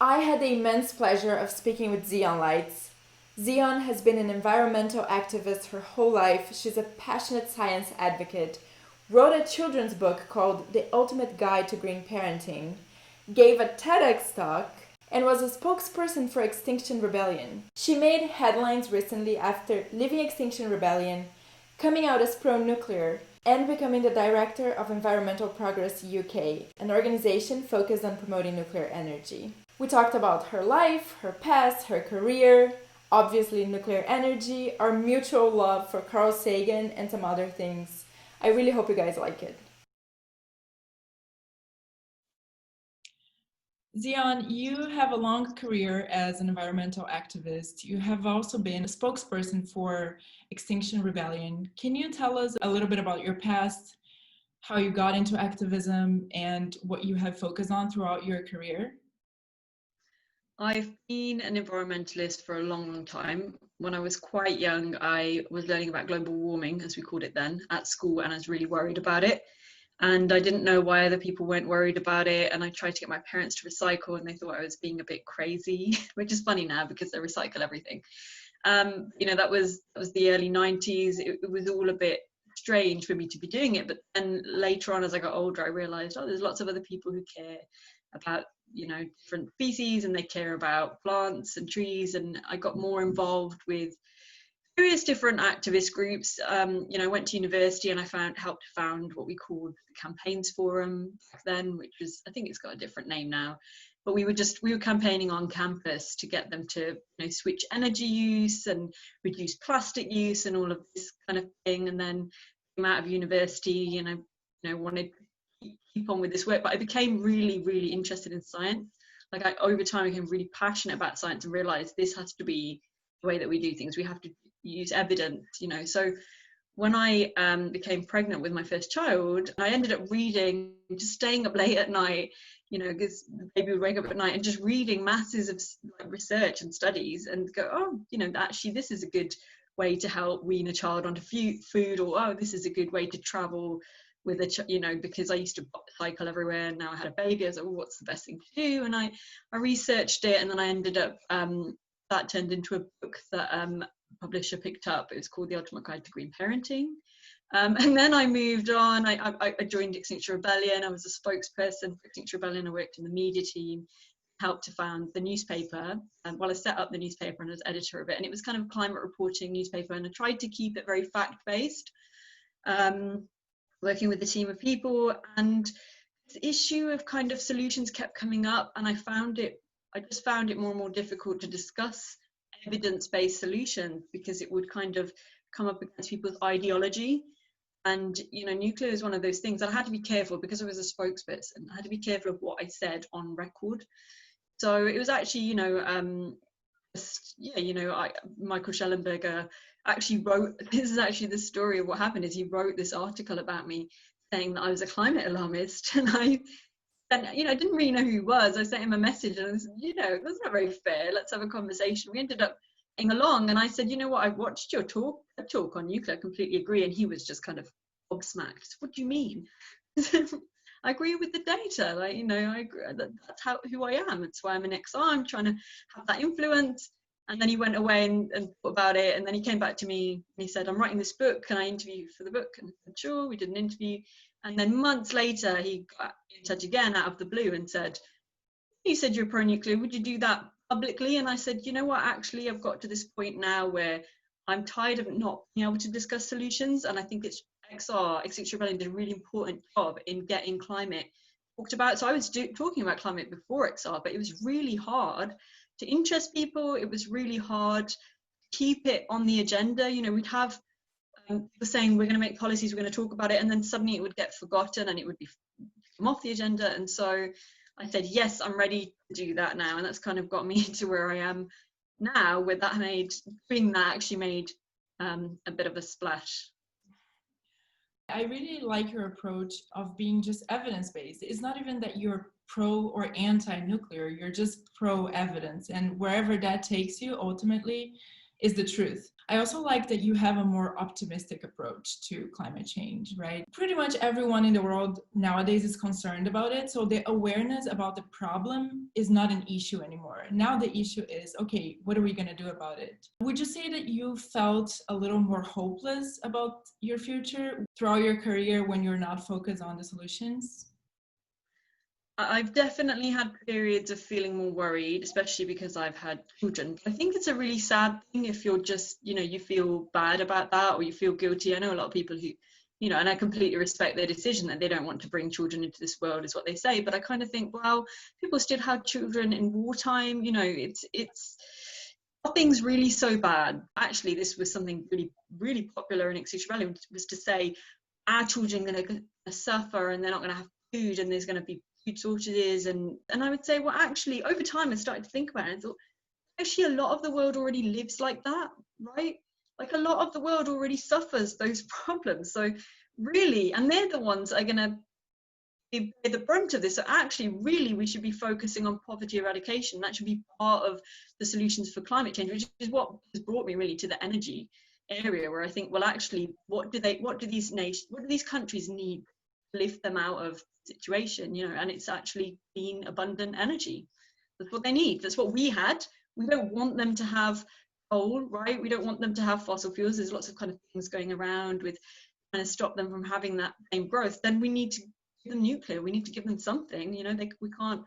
I had the immense pleasure of speaking with Zion Lights. Zion has been an environmental activist her whole life. She's a passionate science advocate, wrote a children's book called The Ultimate Guide to Green Parenting, gave a TEDx talk, and was a spokesperson for Extinction Rebellion. She made headlines recently after leaving Extinction Rebellion, coming out as pro-nuclear, and becoming the director of Environmental Progress UK, an organization focused on promoting nuclear energy. We talked about her life, her past, her career, obviously nuclear energy, our mutual love for Carl Sagan, and some other things. I really hope you guys like it. Zion, you have a long career as an environmental activist. You have also been a spokesperson for Extinction Rebellion. Can you tell us a little bit about your past, how you got into activism, and what you have focused on throughout your career? I've been an environmentalist for a long, long time. When I was quite young, I was learning about global warming, as we called it then, at school, and I was really worried about it. And I didn't know why other people weren't worried about it. And I tried to get my parents to recycle, and they thought I was being a bit crazy, which is funny now because they recycle everything. That was the early 90s. It was all a bit strange for me to be doing it. But then later on, as I got older, I realized, oh, there's lots of other people who care about different species, and they care about plants and trees, and I got more involved with various different activist groups. I went to university and I helped found what we called the Campaigns Forum back then, which was, I think it's got a different name now, but we were campaigning on campus to get them to switch energy use and reduce plastic use and all of this kind of thing. And then came out of university, wanted keep on with this work, but I became really, really interested in science. Like over time, I became really passionate about science and realized this has to be the way that we do things. We have to use evidence, So when I became pregnant with my first child, I ended up reading, just staying up late at night, because the baby would wake up at night and just reading masses of research and studies and go, oh, actually this is a good way to help wean a child onto food, or oh, this is a good way to travel with because I used to cycle everywhere, and now I had a baby. I was like, well, what's the best thing to do? And I researched it, and then I ended up that turned into a book that a publisher picked up. It was called The Ultimate Guide to Green Parenting. And then I moved on. I joined Extinction Rebellion. I was a spokesperson for Extinction Rebellion. I worked in the media team, helped to found the newspaper. I set up the newspaper and was editor of it. And it was kind of a climate reporting newspaper, and I tried to keep it very fact-based. Working with a team of people, and the issue of kind of solutions kept coming up, and I just found it more and more difficult to discuss evidence-based solutions because it would kind of come up against people's ideology. And nuclear is one of those things, and I had to be careful because I was a spokesperson. I had to be careful of what I said on record. So it was actually Michael Schellenberger actually wrote, this is actually the story of what happened, is he wrote this article about me saying that I was a climate alarmist, and I didn't really know who he was. I sent him a message and I said, that's not very fair, let's have a conversation. We ended up getting along, and I said, you know what, I watched your talk on nuclear, I completely agree. And he was just kind of gobsmacked. What do you mean? I agree with the data. I agree. That's who I am. That's why I'm an XR. I'm trying to have that influence. And then he went away and thought about it. And then he came back to me and he said, I'm writing this book. Can I interview you for the book? And I said, sure. We did an interview. And then months later, he got in touch again out of the blue and said, you said you're pro-nuclear. Would you do that publicly? And I said, you know what? Actually, I've got to this point now where I'm tired of not being able to discuss solutions. And I think it's Extinction Rebellion did a really important job in getting climate talked about. So I was talking about climate before XR, but it was really hard to interest people. It was really hard to keep it on the agenda. We'd have people saying we're going to make policies, we're going to talk about it, and then suddenly it would get forgotten and it would come off the agenda. And so I said, yes, I'm ready to do that now. And that's kind of got me to where I am now, where doing that actually made a bit of a splash. I really like your approach of being just evidence-based. It's not even that you're pro or anti-nuclear, you're just pro-evidence. And wherever that takes you, ultimately, is the truth. I also like that you have a more optimistic approach to climate change, right? Pretty much everyone in the world nowadays is concerned about it. So the awareness about the problem is not an issue anymore. Now the issue is, okay, what are we going to do about it? Would you say that you felt a little more hopeless about your future throughout your career when you're not focused on the solutions? I've definitely had periods of feeling more worried, especially because I've had children. I think it's a really sad thing if you're just, you feel bad about that or you feel guilty. I know a lot of people who, and I completely respect their decision that they don't want to bring children into this world, is what they say. But I kind of think, well, people still had children in wartime. It's nothing's really so bad. Actually, this was something really, really popular in Extinction Rebellion, was to say our children are going to suffer and they're not going to have food and there's going to be food shortages, and I would say, well, actually over time I started to think about it and thought, actually a lot of the world already lives like that, right? Like a lot of the world already suffers those problems. So really, and they're the ones that are going to be the brunt of this. So actually really we should be focusing on poverty eradication. That should be part of the solutions for climate change, which is what has brought me really to the energy area, where I think, well, actually what do these countries need to lift them out of situation, and it's actually clean, abundant energy. That's what they need. That's what we had. We don't want them to have coal, right? We don't want them to have fossil fuels. There's lots of kind of things going around with trying to stop them from having that same growth. Then we need to give them nuclear. We need to give them something. We can't.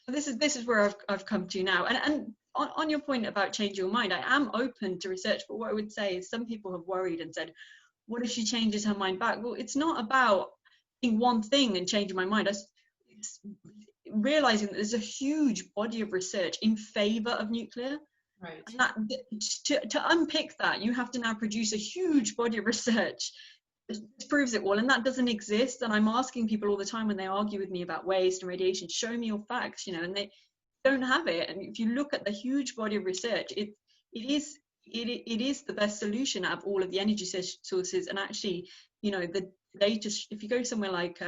This is where I've come to now. And on your point about changing your mind, I am open to research. But what I would say is, some people have worried and said, what if she changes her mind back? Well, it's not about one thing and changing my mind. It's realizing that there's a huge body of research in favor of nuclear, right? And that to unpick that, you have to now produce a huge body of research that proves it all, and that doesn't exist. And I'm asking people all the time when they argue with me about waste and radiation, show me your facts, and they don't have it. And if you look at the huge body of research, it is the best solution out of all of the energy sources. And actually, the data, if you go somewhere like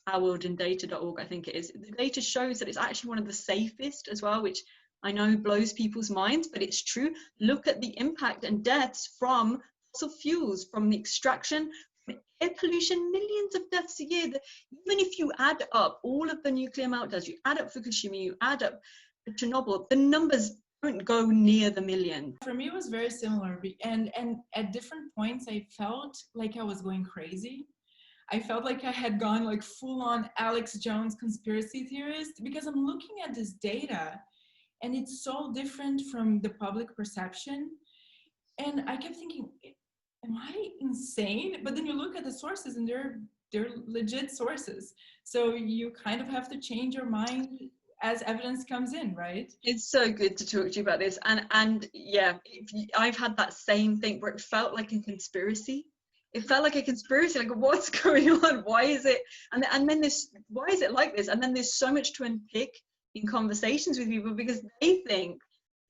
ourworldindata.org, I think it is, the data shows that it's actually one of the safest as well, which I know blows people's minds, but it's true. Look at the impact and deaths from fossil fuels, from the extraction, from air pollution, millions of deaths a year. Even if you add up all of the nuclear meltdowns, you add up Fukushima, you add up Chernobyl, the numbers don't go near the million. For me, it was very similar, and at different points I felt like I was going crazy. I felt like I had gone like full on Alex Jones conspiracy theorist, because I'm looking at this data and it's so different from the public perception. And I kept thinking, am I insane? But then you look at the sources and they're legit sources. So you kind of have to change your mind as evidence comes in, right? It's so good to talk to you about this. And yeah, I've had that same thing where it felt like a conspiracy. It felt like a conspiracy, like what's going on? Why is it? And then why is it like this? And then there's so much to unpick in conversations with people, because they think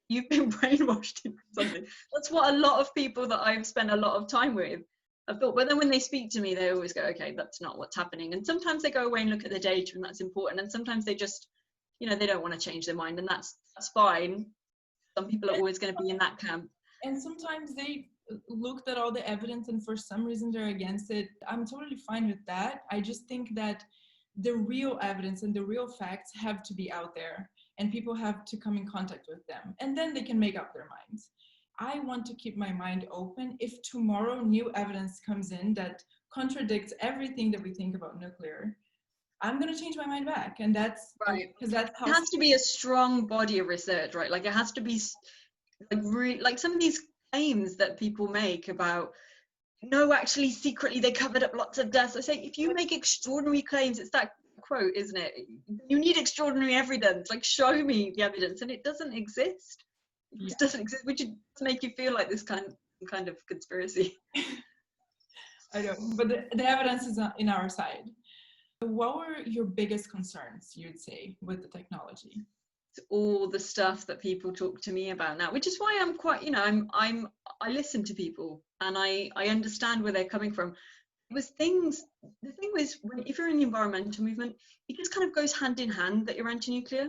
you've been brainwashed into something. That's what a lot of people that I've spent a lot of time with have thought. But then when they speak to me, they always go, okay, that's not what's happening. And sometimes they go away and look at the data, and that's important. And sometimes they just, they don't want to change their mind, and that's fine. Some people are always going to be in that camp. And sometimes they looked at all the evidence and for some reason they're against it. I'm totally fine with that. I just think that the real evidence and the real facts have to be out there, and people have to come in contact with them, and then they can make up their minds. I want to keep my mind open. If tomorrow new evidence comes in that contradicts everything that we think about nuclear, I'm going to change my mind back. And that's right, because that's how it has to be a strong body of research, right? Like it has to be like some of these claims that people make about, no, actually secretly they covered up lots of deaths. I say, if you make extraordinary claims, it's that quote, isn't it? You need extraordinary evidence. Like, show me the evidence. And it doesn't exist. It doesn't exist, which does make you feel like this kind of conspiracy. I don't, but the evidence is in our side. What were your biggest concerns, you'd say, with the technology? All the stuff that people talk to me about now, which is why I'm quite, I listen to people and I understand where they're coming from. The thing was, if you're in the environmental movement, it just kind of goes hand in hand that you're anti-nuclear,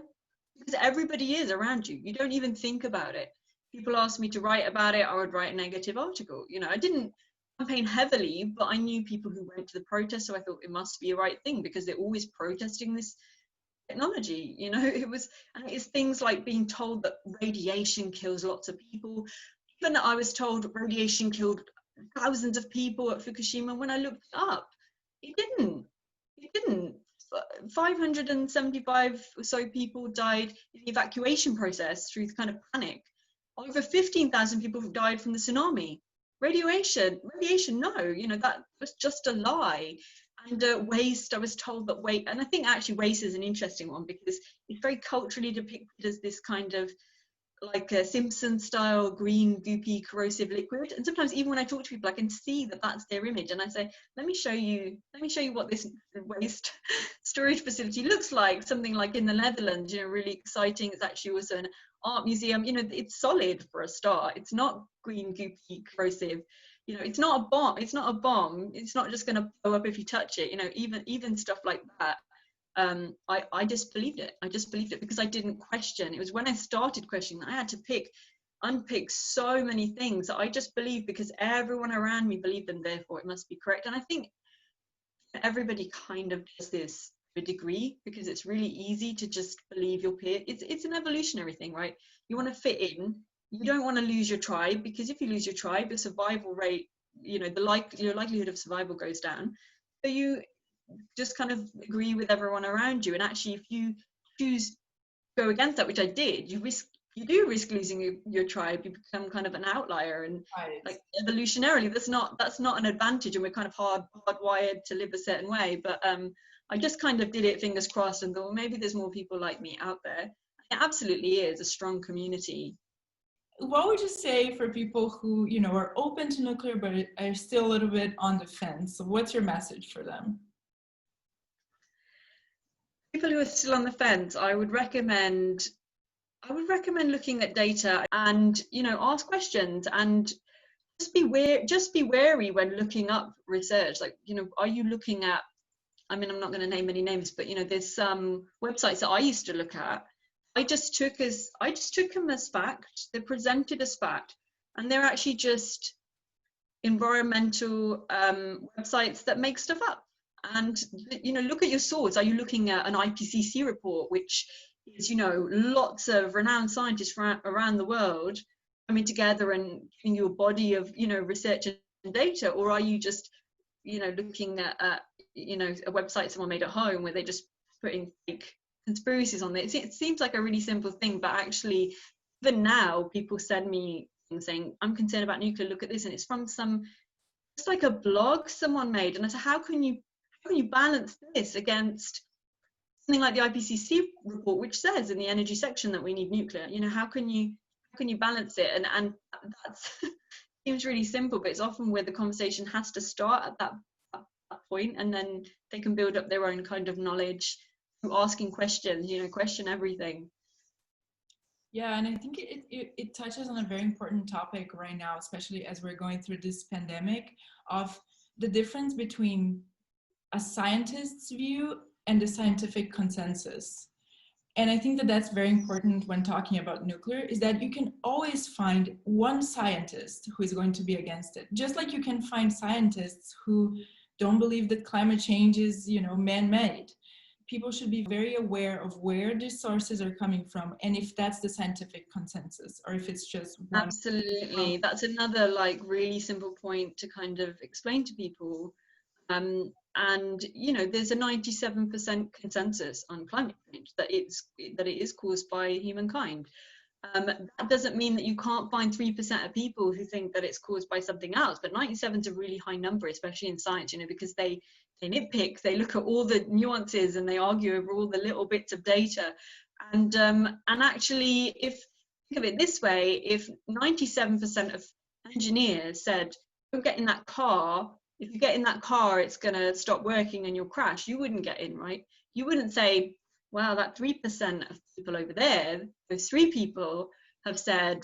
because everybody is around you. You don't even think about it. people asked me to write about it, I would write a negative article. You know, I didn't campaign heavily, but I knew people who went to the protest, so I thought it must be a right thing because they're always protesting this technology. You know, it's things like being told that radiation kills lots of people. Even I was told radiation killed thousands of people at Fukushima. When I looked it up, it didn't. 575 or so people died in the evacuation process through the kind of panic. Over 15,000 people have died from the tsunami. Radiation, no, you know, that was just a lie. And waste, I was told that waste, and I think actually waste is an interesting one because it's very culturally depicted as this kind of like a Simpson style green goopy corrosive liquid, and sometimes even when I talk to people I can see that that's their image, and I say, let me show you what this waste storage facility looks like. Something like in the Netherlands, you know, really exciting. It's actually also an art museum. You know, it's solid for a start. It's not green goopy corrosive. You know, it's not a bomb. It's not just going to blow up if you touch it. You know, even stuff like that. I just believed it. I just believed it because I didn't question. It was when I started questioning that I had to unpick so many things that I just believed because everyone around me believed them, therefore it must be correct. And I think everybody kind of does this to a degree because it's really easy to just believe your peer. It's an evolutionary thing, right? You want to fit in. You don't want to lose your tribe because if you lose your tribe, your survival rate, you know, your likelihood of survival goes down. So you just kind of agree with everyone around you, and actually if you choose to go against that, which I did, you do risk losing your tribe. You become kind of an outlier, and Right. like evolutionarily that's not an advantage, and we're kind of hardwired to live a certain way. But I just kind of did it fingers crossed and thought, well, maybe there's more people like me out there. It absolutely is a strong community. What would you say for people who, you know, are open to nuclear but are still a little bit on the fence? So what's your message for them? People who are still on the fence, I would recommend looking at data and, you know, ask questions and just be wary when looking up research. Like, you know, are you looking at, I mean, I'm not going to name any names, but, you know, there's some websites that I used to look at. I just took them as fact. They're presented as fact, and they're actually just environmental websites that make stuff up. And, you know, look at your source. Are you looking at an IPCC report, which is, you know, lots of renowned scientists around the world coming together and giving you a body of, you know, research and data? Or are you just, you know, looking at you know, a website someone made at home where they're just putting fake conspiracies on there? It seems like a really simple thing, but actually even now people send me things saying, I'm concerned about nuclear, look at this, and it's from it's like a blog someone made. And I said, how can you balance this against something like the IPCC report, which says in the energy section that we need nuclear? You know, how can you balance it? And that's seems really simple, but it's often where the conversation has to start at that point, and then they can build up their own kind of knowledge through asking questions. You know, question everything. Yeah, and I think it touches on a very important topic right now, especially as we're going through this pandemic, of the difference between a scientist's view and the scientific consensus. And I think that that's very important when talking about nuclear, is that you can always find one scientist who is going to be against it. Just like you can find scientists who don't believe that climate change is, you know, man-made. People should be very aware of where the sources are coming from and if that's the scientific consensus or if it's just one. Absolutely. That's another like really simple point to kind of explain to people. And, you know, there's a 97% consensus on climate change that it is caused by humankind. That doesn't mean that you can't find 3% of people who think that it's caused by something else, but 97 is a really high number, especially in science, you know, because they nitpick, they look at all the nuances and they argue over all the little bits of data. And actually, if think of it this way, if 97% of engineers said, don't get in that car, if you get in that car, it's going to stop working and you'll crash, you wouldn't get in, right? You wouldn't say, wow, that 3% of people over there, those 3 people have said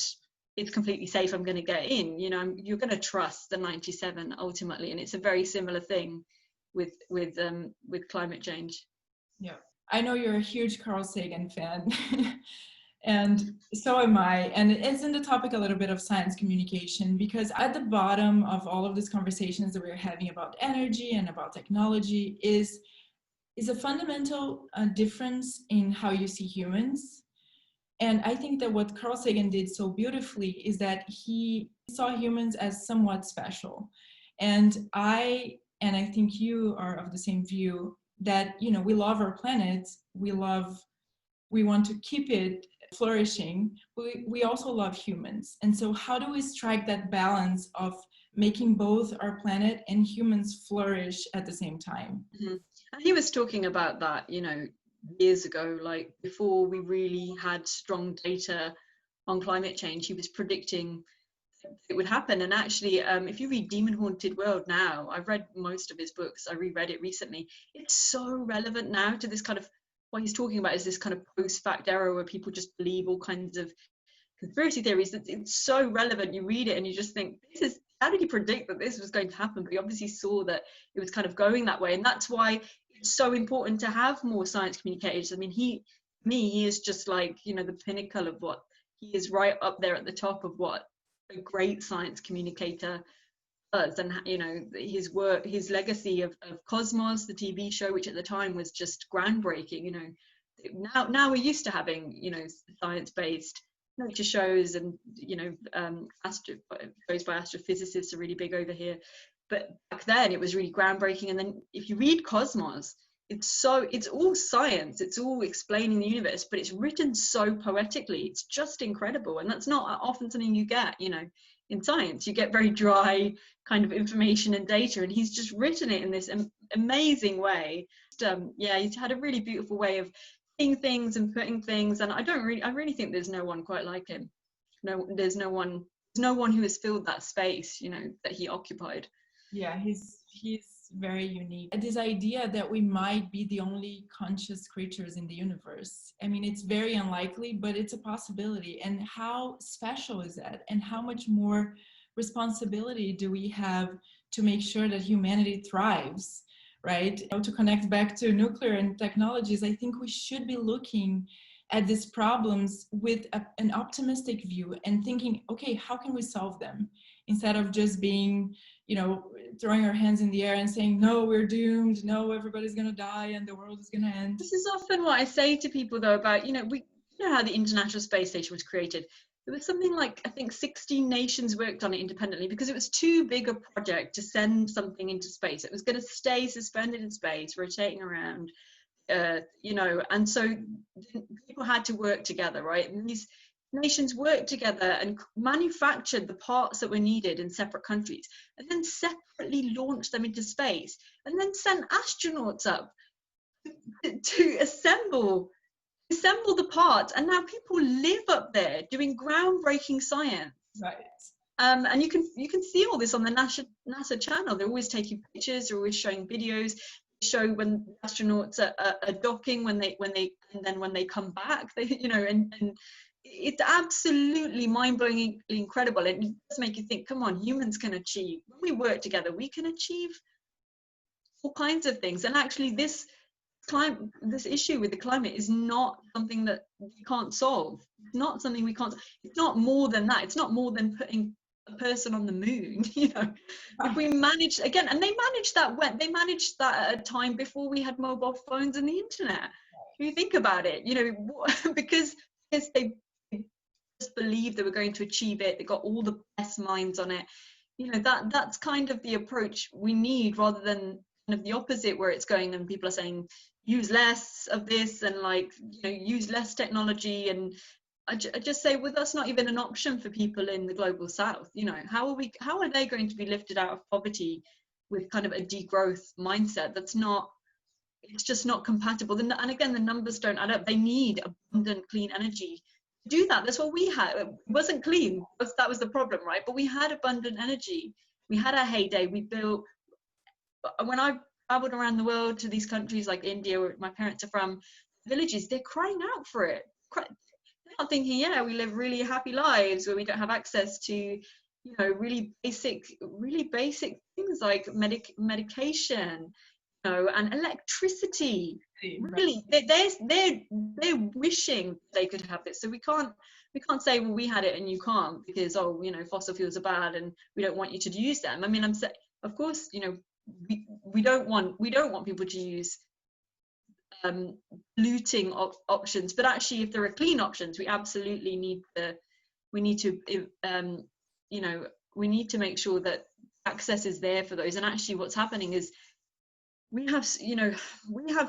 it's completely safe, I'm going to get in. You know, you're going to trust the 97 ultimately, and it's a very similar thing with climate change. Yeah, I know you're a huge Carl Sagan fan. And so am I. And it's in the topic a little bit of science communication, because at the bottom of all of these conversations that we're having about energy and about technology is a fundamental difference in how you see humans. And I think that what Carl Sagan did so beautifully is that he saw humans as somewhat special. And I think you are of the same view that, you know, we love our planet, we want to keep it flourishing. We also love humans. And so how do we strike that balance of making both our planet and humans flourish at the same time? Mm-hmm. And he was talking about that, you know, years ago, like before we really had strong data on climate change. He was predicting it would happen. And actually, if you read Demon Haunted World now, I've read most of his books, I reread it recently, it's so relevant now to this kind of, what he's talking about is this kind of post-fact era where people just believe all kinds of conspiracy theories. It's so relevant. You read it and you just think, this is, how did he predict that this was going to happen? But he obviously saw that it was kind of going that way. And that's why it's so important to have more science communicators. I mean, he is just like, you know, the pinnacle of what, he is right up there at the top of what a great science communicator does. And, you know, his work, his legacy of Cosmos, the TV show, which at the time was just groundbreaking. You know, now we're used to having, you know, science-based nature shows, and, you know, shows by astrophysicists are really big over here. But back then it was really groundbreaking. And then if you read Cosmos, it's all science, it's all explaining the universe, but it's written so poetically. It's just incredible. And that's not often something you get, you know, in science. You get very dry kind of information and data, and he's just written it in this amazing way. Yeah, he's had a really beautiful way of seeing things and putting things, and I really think there's no one quite like him. No, there's no one who has filled that space, you know, that he occupied. Yeah, he's very unique. This idea that we might be the only conscious creatures in the universe. I mean, it's very unlikely, but it's a possibility. And how special is that? And how much more responsibility do we have to make sure that humanity thrives, right? To connect back to nuclear and technologies, I think we should be looking at these problems with an optimistic view and thinking, okay, how can we solve them? Instead of just being, you know, throwing our hands in the air and saying, no, we're doomed, no, everybody's going to die and the world is going to end. This is often what I say to people, though, about, you know, you know how the International Space Station was created. There was something like, I think 16 nations worked on it independently because it was too big a project to send something into space. It was going to stay suspended in space, rotating around, you know, and so people had to work together, right? And these nations worked together and manufactured the parts that were needed in separate countries, and then separately launched them into space, and then sent astronauts up to assemble the parts. And now people live up there doing groundbreaking science. Right. And you can see all this on the NASA channel. They're always taking pictures, they're always showing videos. They show when astronauts are docking, when they come back, they, you know, and it's absolutely mind-blowingly incredible. And it does make you think, come on, humans can achieve, when we work together, we can achieve all kinds of things. And actually this issue with the climate is not something that we can't solve. It's not something we can't, it's not more than that. It's not more than putting a person on the moon, you know. If we managed, again, and they managed that at a time before we had mobile phones and the internet. If you think about it, you know, because they just believed they were going to achieve it, they got all the best minds on it, you know, that's kind of the approach we need, rather than kind of the opposite, where it's going and people are saying use less of this and, like, you know, use less technology. And I just say, well, that's not even an option for people in the global south. You know, how are they going to be lifted out of poverty with kind of a degrowth mindset? It's just not compatible. And again, the numbers don't add up. They need abundant clean energy to do that. That's what we had. It wasn't clean, that was the problem, right? But we had abundant energy. We had our heyday. We built, when I traveled around the world to these countries like India, where my parents are from, villages, they're crying out for it. They're not thinking, yeah, we live really happy lives where we don't have access to, you know, really basic things like medication, and electricity. Right. Really, they're wishing they could have this. So we can't say, well, we had it and you can't, because fossil fuels are bad and we don't want you to use them. I mean, I'm saying, of course, we don't want people to use polluting options, but actually, if there are clean options, we absolutely need to make sure that access is there for those. And actually, what's happening is we have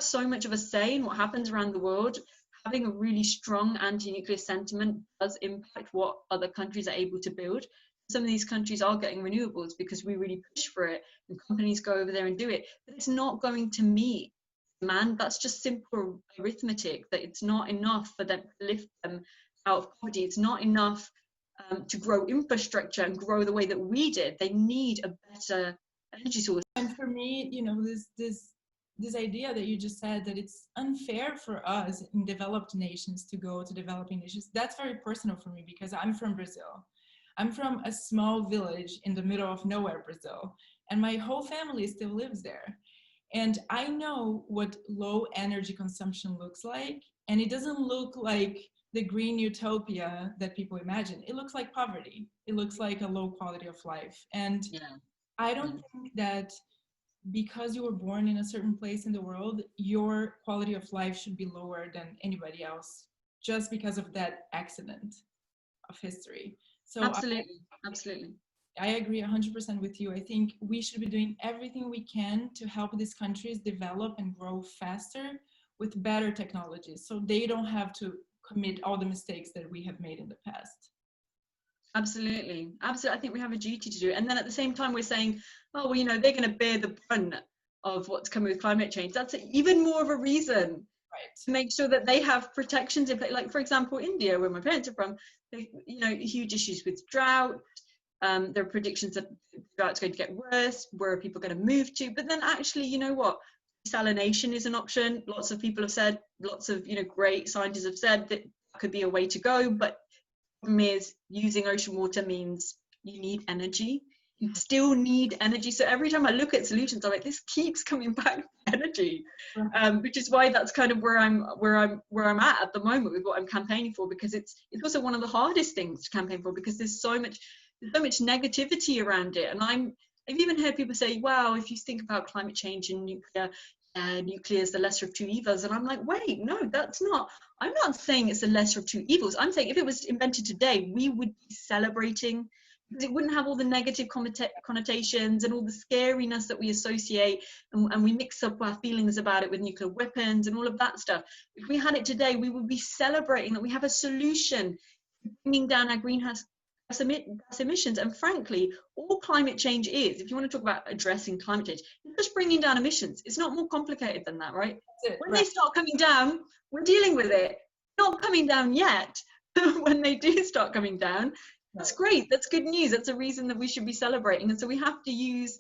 so much of a say in what happens around the world. Having a really strong anti-nuclear sentiment does impact what other countries are able to build. Some of these countries are getting renewables because we really push for it, and companies go over there and do it, but it's not going to meet demand. That's just simple arithmetic, that it's not enough for them to lift them out of poverty. It's not enough to grow infrastructure and grow the way that we did. They need a better energy source. And for me, this idea that you just said, that it's unfair for us in developed nations to go to developing nations, that's very personal for me, because I'm from Brazil. I'm from a small village in the middle of nowhere, Brazil, and my whole family still lives there. And I know what low energy consumption looks like, and it doesn't look like the green utopia that people imagine. It looks like poverty. It looks like a low quality of life. And I don't think that because you were born in a certain place in the world, your quality of life should be lower than anybody else just because of that accident of history. So absolutely. I agree 100% with you. I think we should be doing everything we can to help these countries develop and grow faster with better technologies, so they don't have to commit all the mistakes that we have made in the past. Absolutely. I think we have a duty to do it. And then at the same time, we're saying, oh, well, they're going to bear the brunt of what's coming with climate change. That's even more of a reason to make sure that they have protections in place. Like, for example, India, where my parents are from, huge issues with drought. There are predictions that drought's going to get worse. Where are people going to move to? But then actually, you know what? Desalination is an option. Lots of people have said, lots of great scientists have said that could be a way to go. But the problem is, using ocean water means you need energy. You still need energy. So every time I look at solutions, I'm like, this keeps coming back to energy, which is why that's kind of where I'm at the moment with what I'm campaigning for, because it's also one of the hardest things to campaign for, because there's so much negativity around it. And I've even heard people say, wow, if you think about climate change and nuclear is the lesser of two evils. And I'm like, wait, no, I'm not saying it's the lesser of two evils. I'm saying if it was invented today, we would be celebrating, because it wouldn't have all the negative connotations and all the scariness that we associate, and we mix up our feelings about it with nuclear weapons and all of that stuff. If we had it today, we would be celebrating that we have a solution to bringing down our greenhouse gas emissions. And frankly, all climate change is, if you want to talk about addressing climate change, it's just bringing down emissions. It's not more complicated than that, right? When they start coming down, we're dealing with it. Not coming down yet. When they do start coming down, that's great. That's good news. That's a reason that we should be celebrating. And so we have to use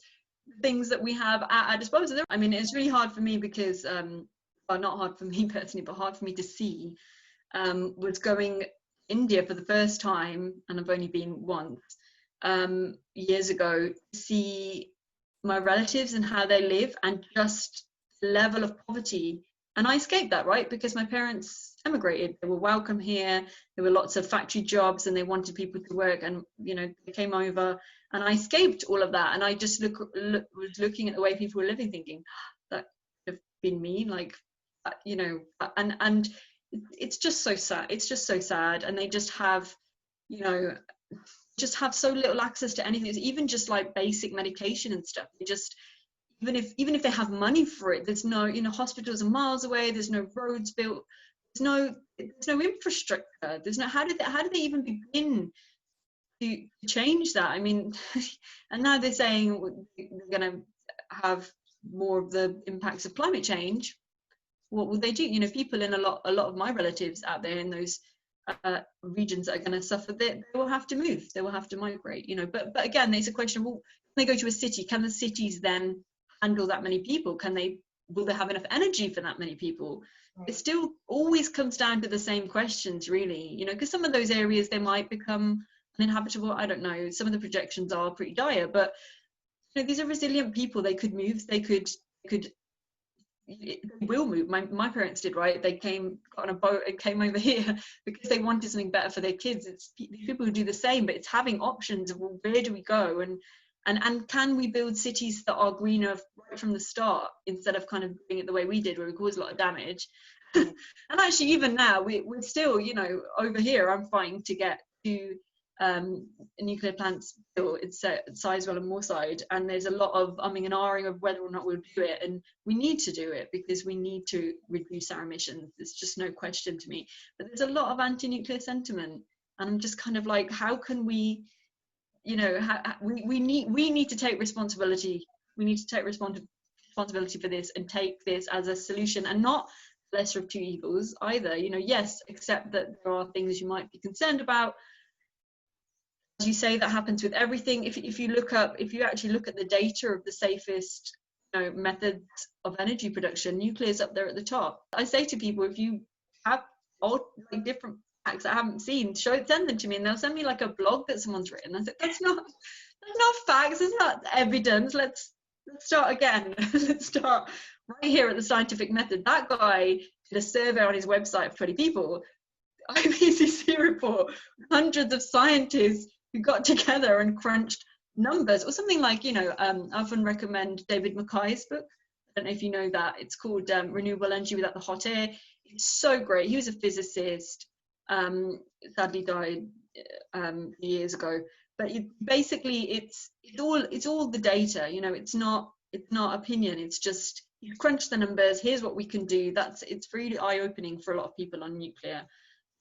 things that we have at our disposal. I mean, it's really hard for me because, well, not hard for me personally, but hard for me to see, was going India for the first time, and I've only been once, years ago, to see my relatives and how they live, and just the level of poverty. And I escaped that, right? Because my parents emigrated. They were welcome here. There were lots of factory jobs and they wanted people to work, and they came over, and I escaped all of that. And I just was looking at the way people were living, thinking, that could have been me, like, and it's just so sad. It's just so sad. And they just have, so little access to anything. It's even just like basic medication and stuff. They just, even if they have money for it, there's no, hospitals are miles away. There's no roads built. There's no infrastructure. There's no, how did they even begin to change that? I mean, and now they're saying they're going to have more of the impacts of climate change. What will they do? People in a lot of my relatives out there in those regions that are going to suffer, they will have to move. They will have to migrate. But again, there's a question of, well, when they go to a city, can the cities then handle that many people? Will they have enough energy for that many people? Right. It still always comes down to the same questions, really. Because some of those areas, they might become uninhabitable. I don't know. Some of the projections are pretty dire, but these are resilient people. They could move. They could they will move. My parents did, right? They got on a boat and came over here because they wanted something better for their kids. It's people who do the same, but it's having options of, well, where do we go, and can we build cities that are greener right from the start, instead of kind of doing it the way we did, where we caused a lot of damage. And actually, even now, we're still, you know, over here, I'm fighting to get to nuclear plants built in Sizewell and Moorside, and there's a lot of umming and ahhing of whether or not we'll do it, and we need to do it because we need to reduce our emissions. There's just no question to me. But there's a lot of anti-nuclear sentiment, and I'm just kind of like, how can we, you know, we need to take responsibility. We need to take responsibility for this and take this as a solution, and not lesser of two evils either. You know, yes, accept that there are things you might be concerned about. As you say, that happens with everything. If you actually look at the data of the safest, you know, methods of energy production, nuclear is up there at the top. I say to people, if you have all like different facts I haven't seen, send them to me, and they'll send me like a blog that someone's written. I said, that's not facts, it's not evidence. Let's start again. Let's start right here at the scientific method. That guy did a survey on his website for 20 people. IPCC report, hundreds of scientists who got together and crunched numbers, or something like, you know, I often recommend David Mackay's book. I don't know if you know that. It's called Renewable Energy Without the Hot Air. It's so great. He was a physicist, sadly died years ago. But basically, it's all the data. You know, it's not opinion. It's just, you crunch the numbers. Here's what we can do. It's really eye-opening for a lot of people on nuclear.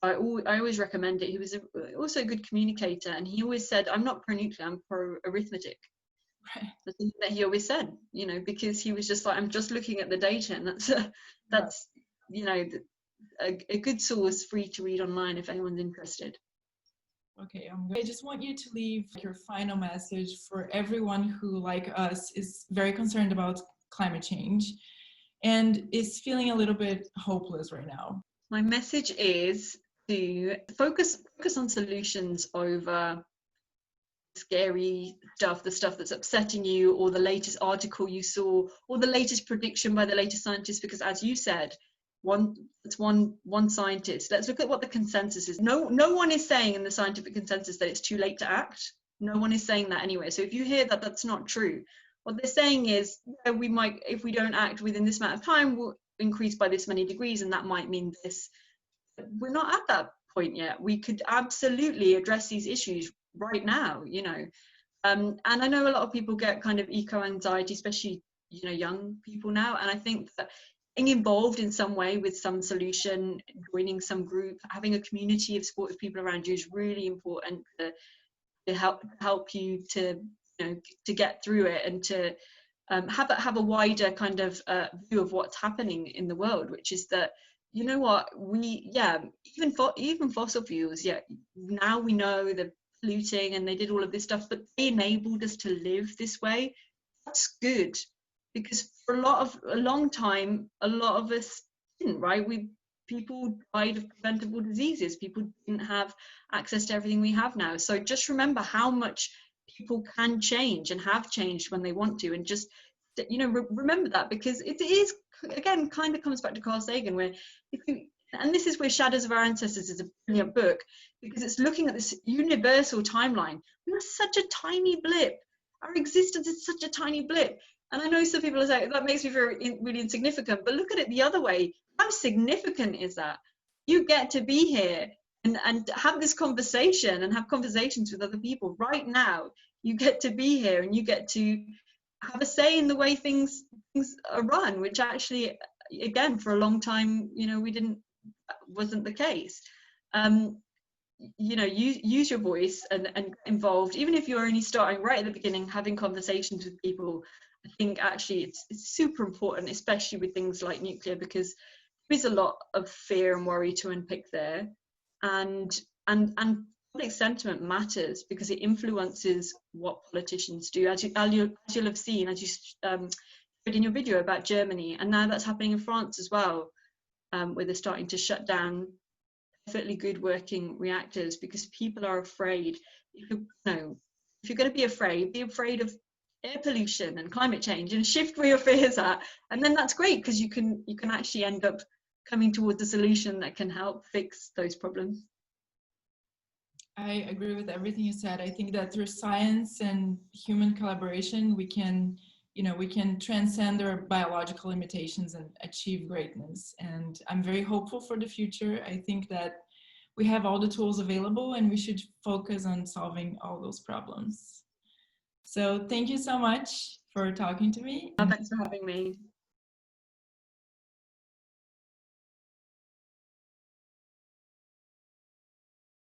I always recommend it. He was also a good communicator, and he always said, I'm not pro-nuclear, I'm pro-arithmetic. Right. That's something that he always said, you know, because he was just like, I'm just looking at the data, and that's you know, a good source, free to read online if anyone's interested. Okay, I just want you to leave your final message for everyone who, like us, is very concerned about climate change and is feeling a little bit hopeless right now. My message is to focus on solutions over scary stuff, the stuff that's upsetting you, or the latest article you saw, or the latest prediction by the latest scientist, because as you said, one scientist. Let's look at what the consensus is. No one is saying in the scientific consensus that it's too late to act. No one is saying that anyway. So if you hear that that's not true, what they're saying is, yeah, we might, if we don't act within this amount of time, we'll increase by this many degrees, and that might mean this. We're not at that point yet. We could absolutely address these issues right now, you know. And I know a lot of people get kind of eco-anxiety, especially, you know, young people now. And I think that getting involved in some way with some solution, joining some group, having a community of supportive people around you is really important to help you to, you know, to get through it, and to have a wider kind of view of what's happening in the world, which is that, you know what, even fossil fuels, now we know they're polluting and they did all of this stuff, but they enabled us to live this way. That's good, because for a long time, a lot of us didn't, right? People died of preventable diseases. People didn't have access to everything we have now. So just remember how much people can change and have changed when they want to, and just, you know, remember that, because it is, again, kind of comes back to Carl Sagan, where and this is where Shadows of Our Ancestors is a brilliant book, because it's looking at this universal timeline. We are such a tiny blip. Our existence is such a tiny blip. And I know some people are saying, that makes me feel really insignificant, but look at it the other way. How significant is that? You get to be here and have this conversation and have conversations with other people right now. You get to be here, and you get to have a say in the way things are run, which actually, again, for a long time, you know, wasn't the case. You know, use your voice and involved, even if you're only starting right at the beginning, having conversations with people. I think actually it's super important, especially with things like nuclear, because there is a lot of fear and worry to unpick there, and public sentiment matters because it influences what politicians do. As you'll have seen, as you read in your video about Germany, and now that's happening in France as well, where they're starting to shut down perfectly good working reactors because people are afraid. If you're going to be afraid of air pollution and climate change and shift where your fears are. And then that's great, because you can actually end up coming towards a solution that can help fix those problems. I agree with everything you said. I think that through science and human collaboration, we can transcend our biological limitations and achieve greatness. And I'm very hopeful for the future. I think that we have all the tools available and we should focus on solving all those problems. So thank you so much for talking to me. Thanks for having me.